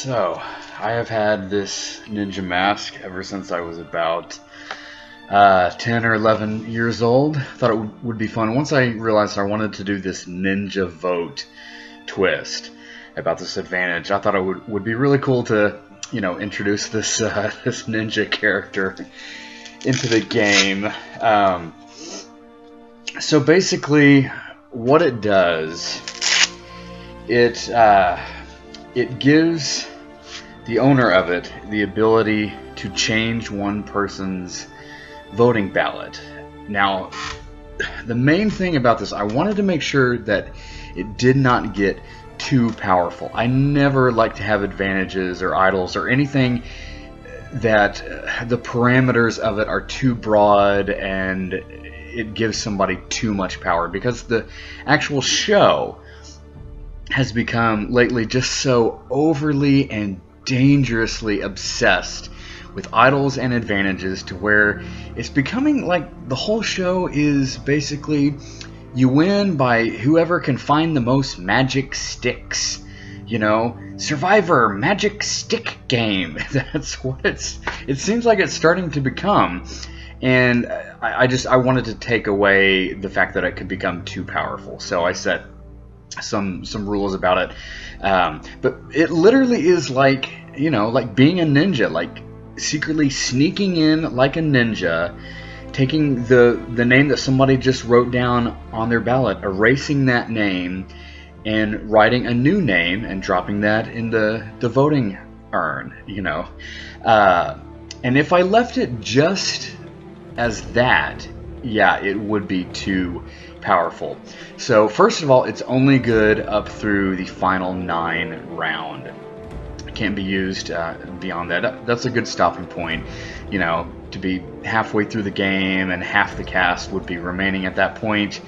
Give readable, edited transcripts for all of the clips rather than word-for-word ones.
So, I have had this ninja mask ever since I was about 10 or 11 years old. Thought it would be fun. Once I realized I wanted to do this ninja vote twist about this advantage, I thought it would be really cool to, introduce this this ninja character into the game. So basically, what it does, it gives the owner of it the ability to change one person's voting ballot. Now, the main thing about this, I wanted to make sure that it did not get too powerful. I never like to have advantages or idols or anything that the parameters of it are too broad and it gives somebody too much power, because the actual show has become lately just so overly and dangerously obsessed with idols and advantages to where it's becoming like the whole show is basically you win by whoever can find the most magic sticks. Survivor magic stick game. That's what it seems like it's starting to become. And I wanted to take away the fact that it could become too powerful. So I set some rules about it. But it literally is like being a ninja, like secretly sneaking in like a ninja, taking the name that somebody just wrote down on their ballot, erasing that name, and writing a new name and dropping that in the voting urn, And if I left it just as that, yeah, it would be too powerful. So first of all, it's only good up through the final 9 round. It can't be used beyond that. That's a good stopping point, to be halfway through the game and half the cast would be remaining at that point.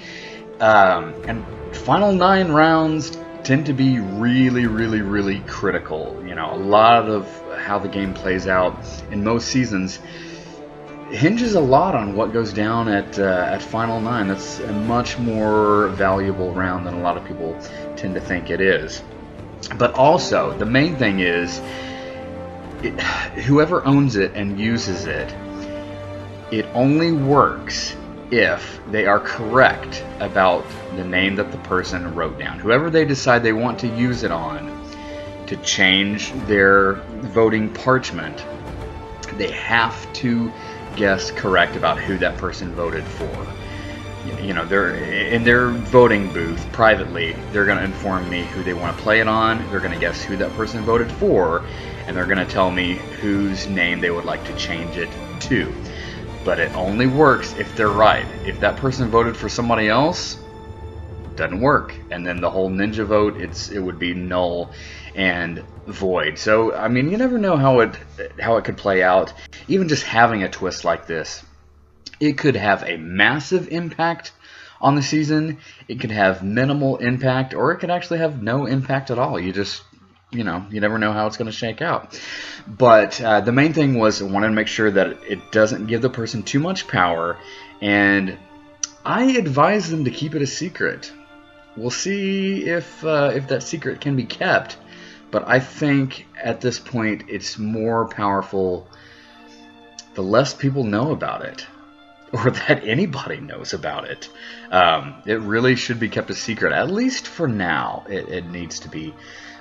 And final 9 rounds tend to be really, really, really critical. A lot of how the game plays out in most seasons hinges a lot on what goes down at Final 9. That's a much more valuable round than a lot of people tend to think it is. But also, the main thing is, whoever owns it and uses it, it only works if they are correct about the name that the person wrote down. Whoever they decide they want to use it on to change their voting parchment, they have to guess correct about who that person voted for. They're in their voting booth privately. They're going to inform me who they want to play it on. They're going to guess who that person voted for, and they're going to tell me whose name they would like to change it to. But it only works if they're right. If that person voted for somebody else, it doesn't work, and then the whole ninja vote, it would be null and void. So you never know how it could play out. Even just having a twist like this, it could have a massive impact on the season. It could have minimal impact, or it could actually have no impact at all. You just you never know how it's going to shake out. But the main thing was I wanted to make sure that it doesn't give the person too much power, and I advise them to keep it a secret. We'll see if that secret can be kept. But I think at this point it's more powerful the less people know about it, or that anybody knows about it. It really should be kept a secret, at least for now. It needs to be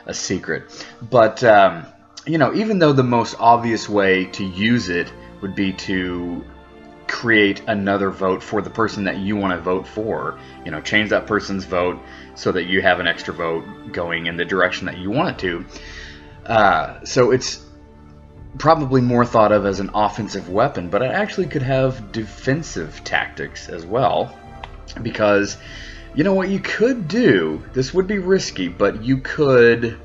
a secret. But even though the most obvious way to use it would be to create another vote for the person that you want to vote for, change that person's vote so that you have an extra vote going in the direction that you want it to. So it's probably more thought of as an offensive weapon, but it actually could have defensive tactics as well, because what you could do, this would be risky, but you could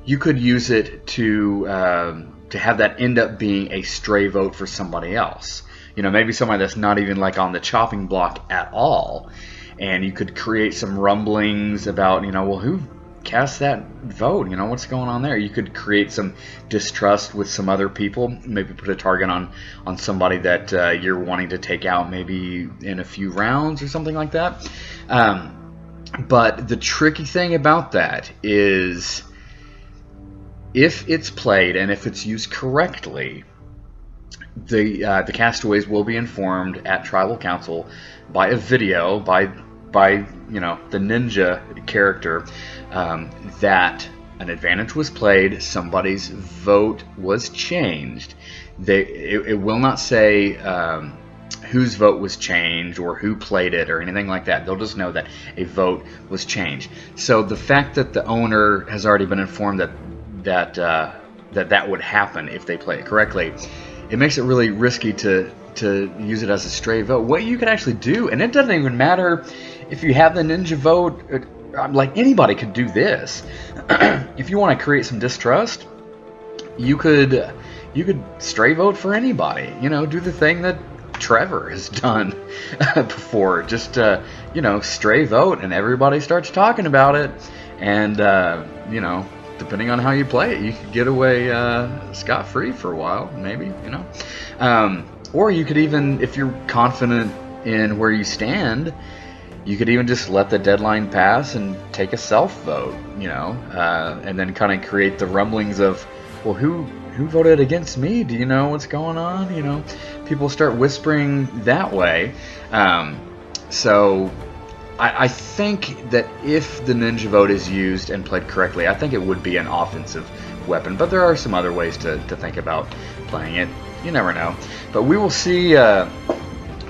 use it to have that end up being a stray vote for somebody else. Maybe somebody that's not even on the chopping block at all, and you could create some rumblings about who cast that vote, what's going on there. You could create some distrust with some other people, maybe put a target on somebody that you're wanting to take out maybe in a few rounds or something like that. But the tricky thing about that is if it's played and if it's used correctly, the castaways will be informed at tribal council by a video by the ninja character that an advantage was played, somebody's vote was changed. It will not say whose vote was changed or who played it or anything like that. They'll just know that a vote was changed. So the fact that the owner has already been informed that would happen if they play it correctly, it makes it really risky to use it as a stray vote. What you could actually do, and it doesn't even matter if you have the ninja vote, like anybody could do this. If you want to create some distrust, you could stray vote for anybody. Do the thing that Trevor has done before. Just stray vote, and everybody starts talking about it, and depending on how you play it, you could get away scot-free for a while, maybe. Or you could even, if you're confident in where you stand, you could even just let the deadline pass and take a self-vote, and then kind of create the rumblings of, well, who voted against me? Do you know what's going on? People start whispering that way. So I think that if the ninja vote is used and played correctly, I think it would be an offensive weapon. But there are some other ways to think about playing it. You never know. But we will see.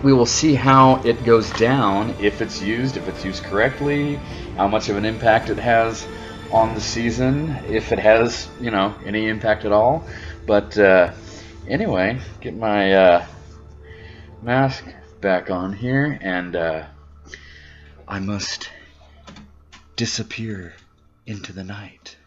We will see how it goes down if it's used correctly, how much of an impact it has on the season, if it has, any impact at all. But anyway, get my mask back on here, and I must disappear into the night.